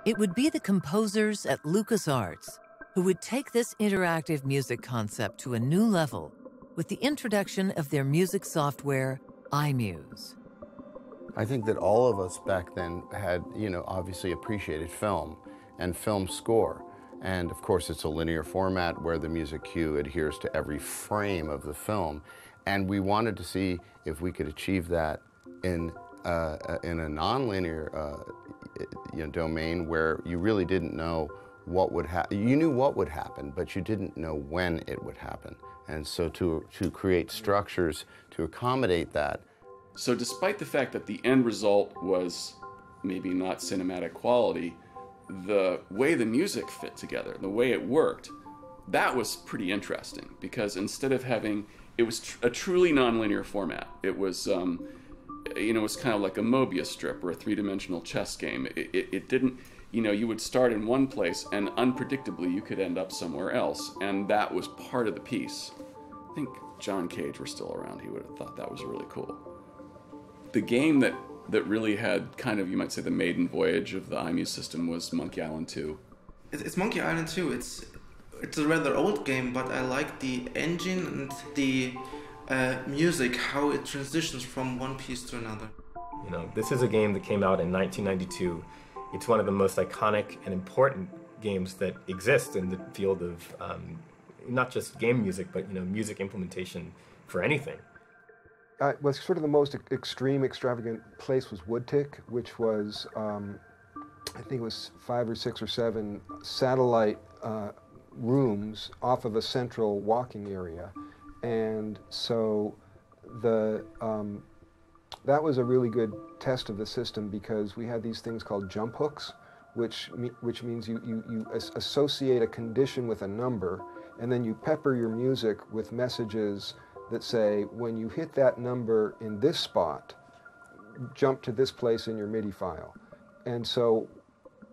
It would be the composers at LucasArts who would take this interactive music concept to a new level with the introduction of their music software, iMuse. I think that all of us back then had, obviously appreciated film and film score. And of course, it's a linear format where the music cue adheres to every frame of the film. And we wanted to see if we could achieve that in a nonlinear domain where you really didn't know what would happen. You knew what would happen, but you didn't know when it would happen. And so to create structures to accommodate that. So despite the fact that the end result was maybe not cinematic quality, the way the music fit together, the way it worked, that was pretty interesting, because instead of having, it was a truly nonlinear format. It was, it was kind of like a Mobius strip or a three-dimensional chess game. It didn't, you would start in one place and unpredictably you could end up somewhere else, and that was part of the piece. I think John Cage were still around, he would have thought that was really cool. The game that really had kind of, you might say, the maiden voyage of the iMuse system was Monkey Island 2. It's Monkey Island 2. It's a rather old game, but I like the engine and the music, how it transitions from one piece to another. This is a game that came out in 1992. It's one of the most iconic and important games that exist in the field of not just game music, but music implementation for anything. Was sort of the most extreme, extravagant place was Woodtick, which was, I think it was 5 or 6 or 7 satellite rooms off of a central walking area. And so that was a really good test of the system, because we had these things called jump hooks, which means you associate a condition with a number, and then you pepper your music with messages that say, when you hit that number in this spot, jump to this place in your MIDI file. And so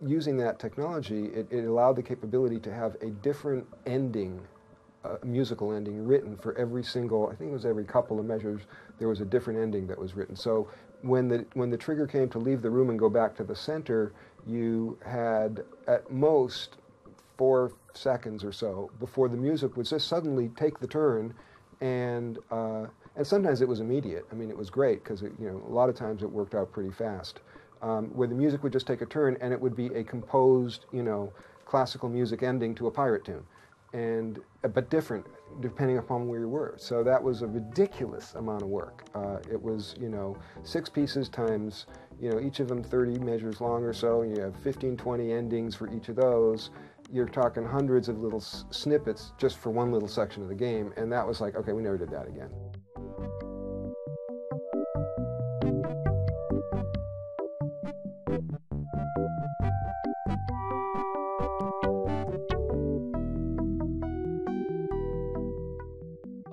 using that technology, it allowed the capability to have a different ending, musical ending written for every single, I think it was every couple of measures, there was a different ending that was written. So when the trigger came to leave the room and go back to the center, you had at most 4 seconds or so before the music would just suddenly take the turn. And sometimes it was immediate. I mean, it was great, because a lot of times it worked out pretty fast. Where the music would just take a turn, and it would be a composed, classical music ending to a pirate tune, but different depending upon where you were. So that was a ridiculous amount of work. It was 6 pieces times each of them 30 measures long or so. And you have 15, 20 endings for each of those. You're talking hundreds of little snippets just for one little section of the game, and that was like, okay, we never did that again.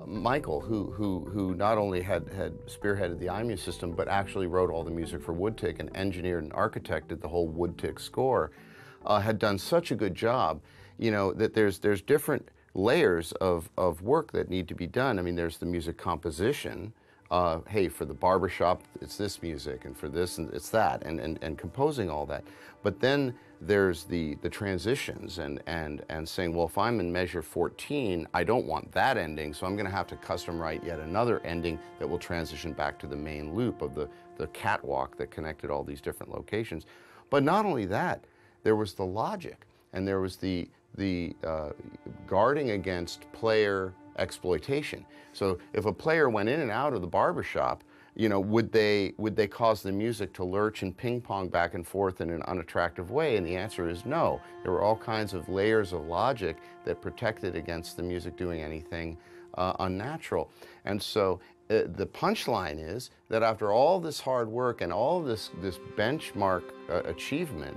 Michael, who not only had spearheaded the iMuse system, but actually wrote all the music for Woodtick and engineered and architected the whole Woodtick score, had done such a good job, that there's different layers of work that need to be done. I mean, there's the music composition. Hey, for the barbershop, it's this music, and for this, and it's that, and composing all that. But then there's the transitions and saying, well, if I'm in measure 14, I don't want that ending, so I'm going to have to custom write yet another ending that will transition back to the main loop of the catwalk that connected all these different locations. But not only that, there was the logic, and there was the guarding against player exploitation. So if a player went in and out of the barbershop, would they cause the music to lurch and ping pong back and forth in an unattractive way? And the answer is no. There were all kinds of layers of logic that protected against the music doing anything unnatural. And so the punchline is that after all this hard work and all this benchmark achievement,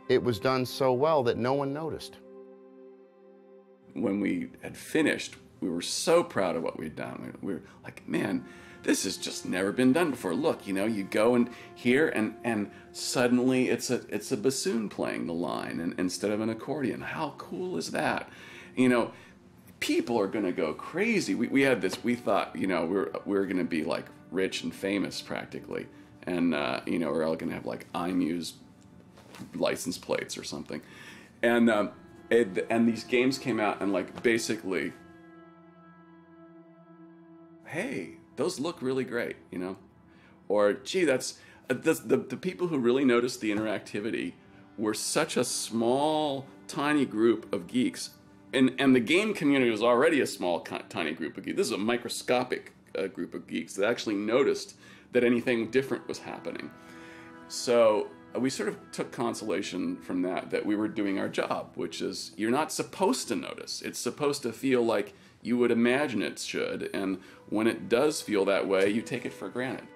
it was done so well that no one noticed. When we had finished, we were so proud of what we'd done. We were like, man, this has just never been done before. Look, you go and hear, and suddenly it's a bassoon playing the line and instead of an accordion. How cool is that? People are going to go crazy. We had this. We thought, we were going to be like rich and famous practically, and we're all going to have like iMuse license plates or something. And these games came out and like basically, hey, those look really great, you know? Or, gee, that's the people who really noticed the interactivity were such a small, tiny group of geeks. And the game community was already a small, tiny group of geeks. This is a microscopic group of geeks that actually noticed that anything different was happening. So we sort of took consolation from that we were doing our job, which is you're not supposed to notice. It's supposed to feel like you would imagine it should. And when it does feel that way, you take it for granted.